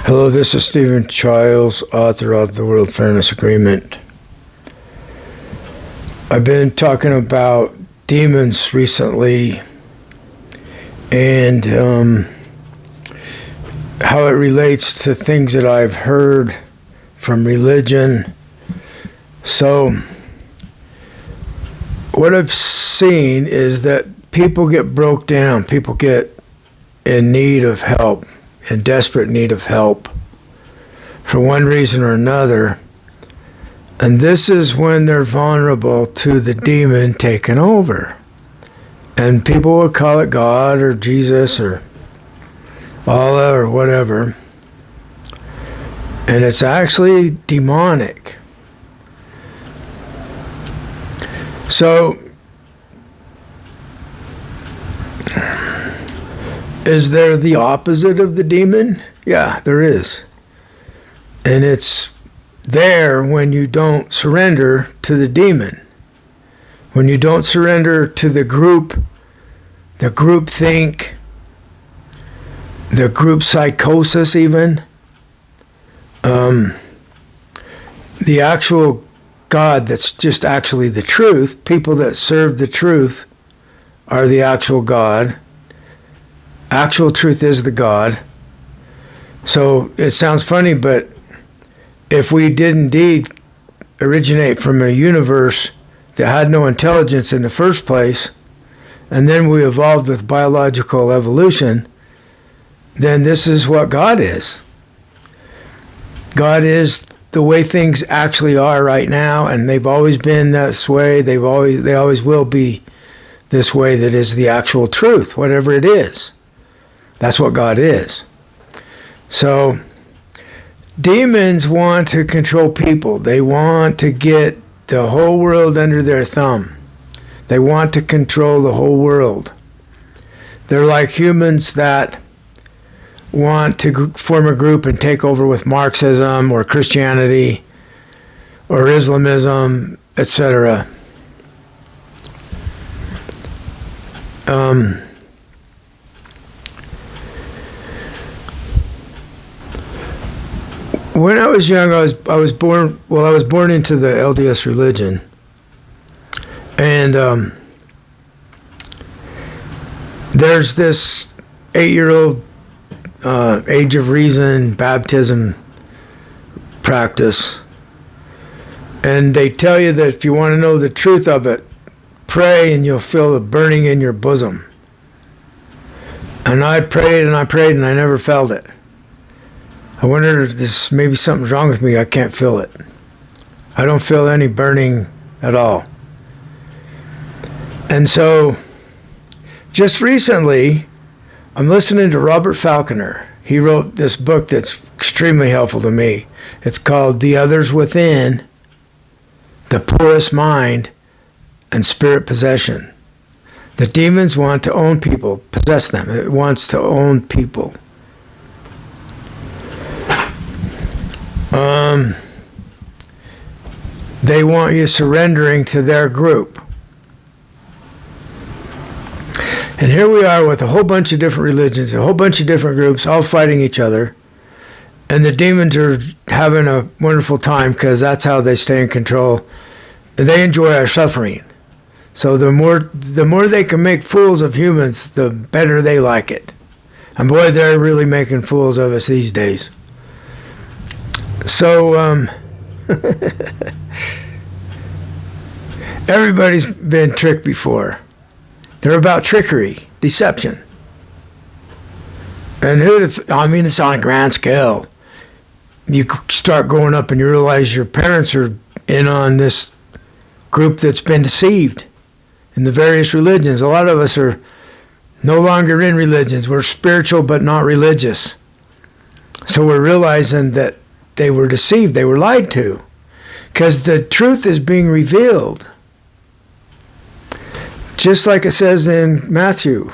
Hello, this is Stephen Childs, author of The World Fairness Agreement. I've been talking about demons recently and how it relates to things that I've heard from religion. So, what I've seen is that people get broke down, people get in need of help, in desperate need of help for one reason or another. And this is when they're vulnerable to the demon taking over. And people will call it God or Jesus or Allah or whatever. And it's actually demonic. So, is there the opposite of the demon? Yeah, there is. And it's there when you don't surrender to the demon. When you don't surrender to the group think, the group psychosis even, the actual God that's just actually the truth, people that serve the truth are the actual God. Actual truth is the God. So it sounds funny, but if we did indeed originate from a universe that had no intelligence in the first place, and then we evolved with biological evolution, then this is what God is. God is the way things actually are right now, and they've always been this way. They always will be this way. That is the actual truth, whatever it is. That's what God is. So, demons want to control people. They want to get the whole world under their thumb. They want to control the whole world. They're like humans that want to form a group and take over with Marxism or Christianity or Islamism, etc. When I was young, I was born into the LDS religion, and there's this 8-year-old Age of Reason baptism practice, and they tell you that if you want to know the truth of it, pray and you'll feel the burning in your bosom. And I prayed and I prayed and I never felt it. I wonder if this maybe something's wrong with me. I can't feel it. I don't feel any burning at all. And so, just recently, I'm listening to Robert Falconer. He wrote this book that's extremely helpful to me. It's called The Others Within, The Porous Mind, and Spirit Possession. The demons want to own people, possess them. It wants to own people. They want you surrendering to their group. And here we are with a whole bunch of different religions, a whole bunch of different groups, all fighting each other. And the demons are having a wonderful time because that's how they stay in control. They enjoy our suffering. So the more they can make fools of humans, the better they like it. And boy, they're really making fools of us these days. So, everybody's been tricked before. They're about trickery, deception. And it's on a grand scale. You start growing up and you realize your parents are in on this group that's been deceived in the various religions. A lot of us are no longer in religions. We're spiritual but not religious. So we're realizing that they were deceived, they were lied to, because the truth is being revealed. Just like it says in Matthew.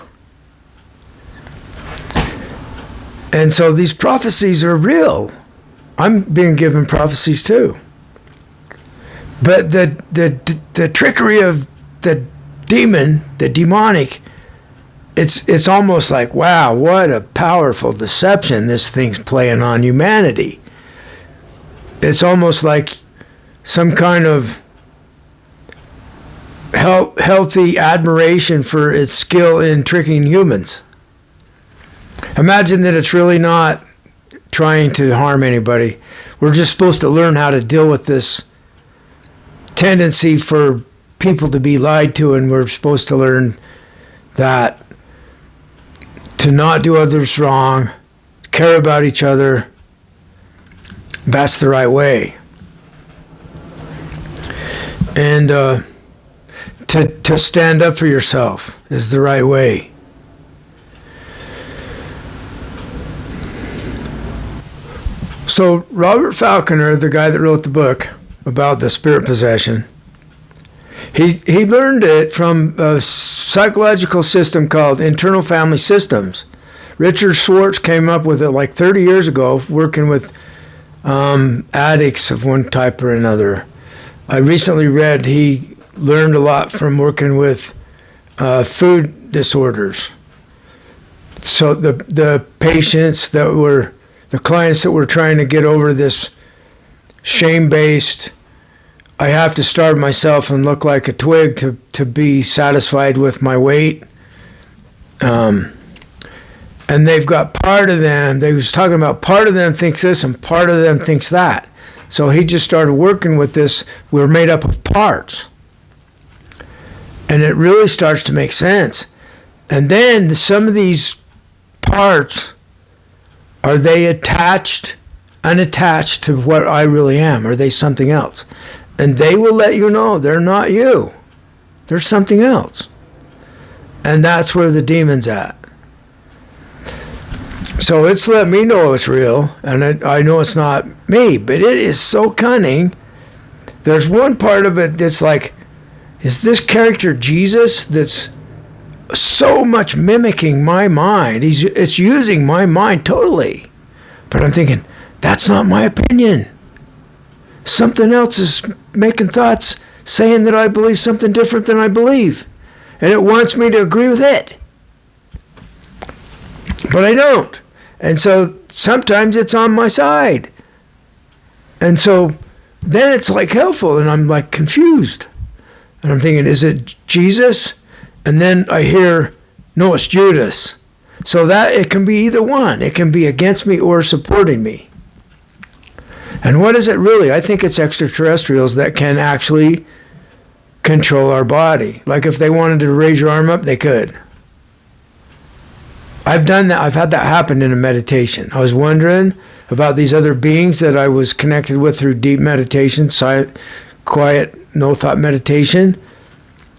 And so these prophecies are real. I'm being given prophecies too. But the trickery of the demon, the demonic, it's almost like, wow, what a powerful deception this thing's playing on humanity. It's almost like some kind of healthy admiration for its skill in tricking humans. Imagine that it's really not trying to harm anybody. We're just supposed to learn how to deal with this tendency for people to be lied to, and we're supposed to learn that to not do others wrong, care about each other, that's the right way. And to stand up for yourself is the right way. So Robert Falconer, the guy that wrote the book about the spirit possession, he learned it from a psychological system called internal family systems. Richard Schwartz came up with it like 30 years ago, working with addicts of one type or another. I recently read he learned a lot from working with food disorders. So the patients that were, the clients that were trying to get over this shame-based, I have to starve myself and look like a twig to be satisfied with my weight. And they've got part of them, they was talking about part of them thinks this and part of them thinks that. So he just started working with this. We're made up of parts. And it really starts to make sense. And then some of these parts, are they unattached to what I really am? Are they something else? And they will let you know they're not you. They're something else. And that's where the demon's at. So it's let me know it's real, and I know it's not me, but it is so cunning. There's one part of it that's like, is this character Jesus that's so much mimicking my mind? It's using my mind totally. But I'm thinking, that's not my opinion. Something else is making thoughts saying that I believe something different than I believe. And it wants me to agree with it. But I don't. And so sometimes it's on my side. And so then it's like helpful, and I'm like confused. And I'm thinking, is it Jesus? And then I hear, no, it's Judas. So that it can be either one. It can be against me or supporting me. And what is it really? I think it's extraterrestrials that can actually control our body. Like if they wanted to raise your arm up, they could. I've done that. I've had that happen in a meditation. I was wondering about these other beings that I was connected with through deep meditation, quiet, no thought meditation.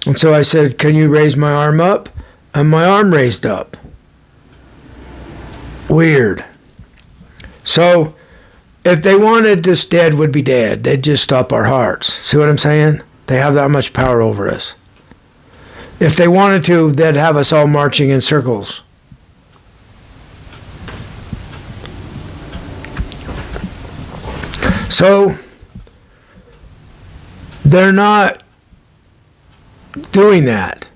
And so I said, can you raise my arm up? And my arm raised up. Weird. So if they wanted us dead, would be dead. They'd just stop our hearts. See what I'm saying? They have that much power over us. If they wanted to, they'd have us all marching in circles. So they're not doing that.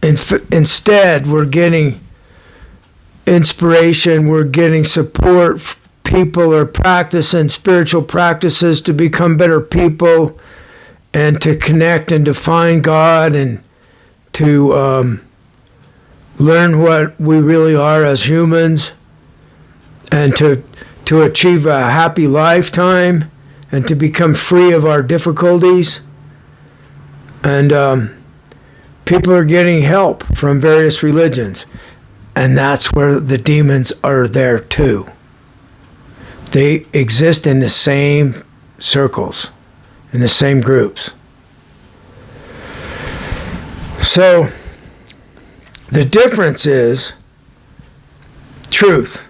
Instead, we're getting inspiration, we're getting support. People are practicing spiritual practices to become better people and to connect and to find God and to learn what we really are as humans and to achieve a happy lifetime and to become free of our difficulties. And people are getting help from various religions. And that's where the demons are there too. They exist in the same circles, in the same groups. So the difference is truth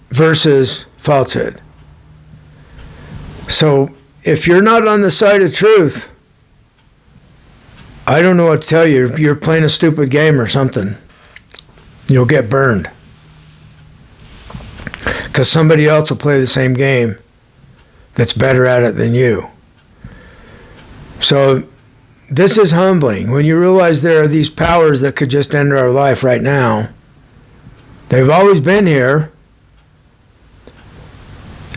versus falsehood. So if you're not on the side of truth, I don't know what to tell you. You're playing a stupid game or something. You'll get burned. Because somebody else will play the same game. that's better at it than you. So this is humbling. When you realize there are these powers that could just enter our life right now, they've always been here,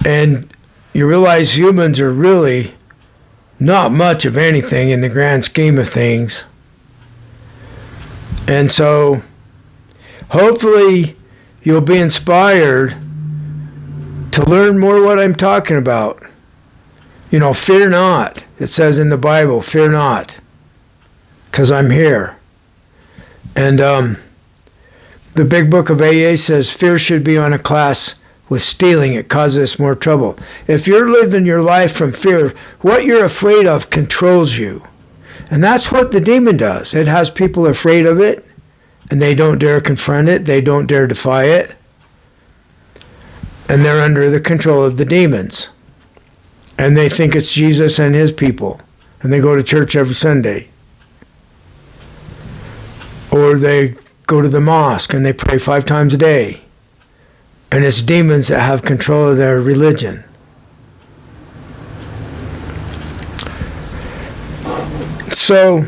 and you realize humans are really not much of anything in the grand scheme of things. And so, hopefully, you'll be inspired to learn more what I'm talking about. Fear not. It says in the Bible, fear not, because I'm here. And the big book of AA says fear should be on a class with stealing. It causes more trouble. If you're living your life from fear, what you're afraid of controls you. And that's what the demon does. It has people afraid of it, and they don't dare confront it. They don't dare defy it. And they're under the control of the demons. And they think it's Jesus and his people. And they go to church every Sunday. Or they go to the mosque and they pray 5 times a day. And it's demons that have control of their religion. So,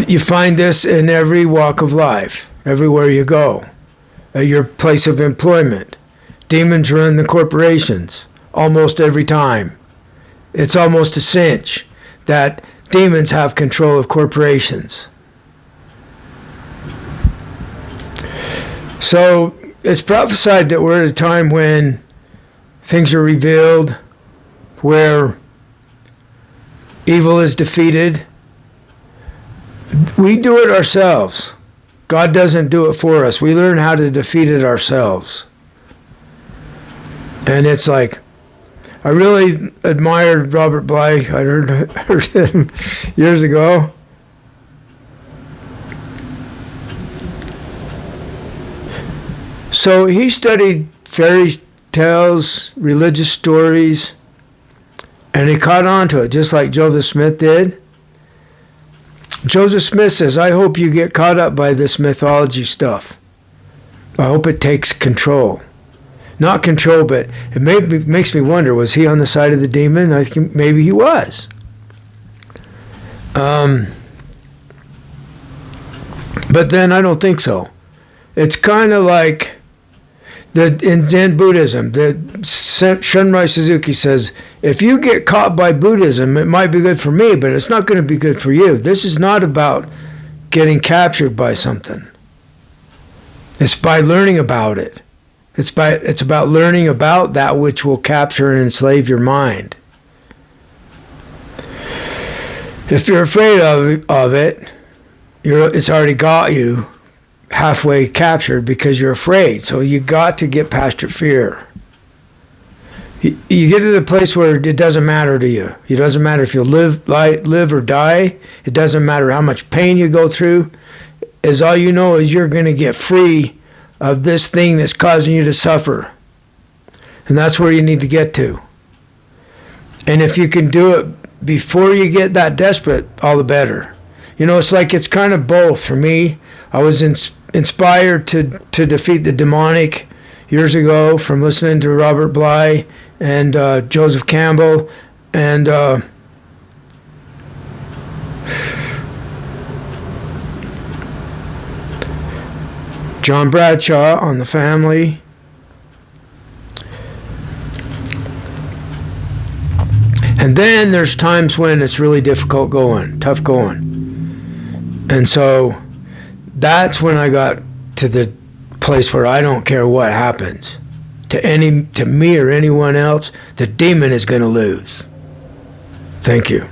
you find this in every walk of life, everywhere you go, at your place of employment. Demons run the corporations almost every time. It's almost a cinch that demons have control of corporations. So it's prophesied that we're at a time when things are revealed, where evil is defeated. We do it ourselves. God doesn't do it for us. We learn how to defeat it ourselves. And it's like, I really admired Robert Bly. I heard him years ago. So he studied fairy tales, religious stories, and he caught on to it, just like Joseph Smith did. Joseph Smith says, I hope you get caught up by this mythology stuff. I hope it takes control. Not control, but it makes me wonder, was he on the side of the demon? I think maybe he was. But then I don't think so. It's kind of like in Zen Buddhism, Shunryu Suzuki says, if you get caught by Buddhism, it might be good for me, but it's not going to be good for you. This is not about getting captured by something. It's by learning about it. It's about learning about that which will capture and enslave your mind. If you're afraid of it, it's already got you halfway captured because you're afraid. So you got to get past your fear. You get to the place where it doesn't matter to you. It doesn't matter if you live or die. It doesn't matter how much pain you go through. As all you know is you're going to get free of this thing that's causing you to suffer. And that's where you need to get to. And if you can do it before you get that desperate, all the better. It's kind of both. For me, I was inspired to defeat the demonic years ago from listening to Robert Bly and Joseph Campbell and John Bradshaw on the family. And then there's times when it's really difficult going, tough going. And so that's when I got to the place where I don't care what happens. To me or anyone else, the demon is going to lose. Thank you.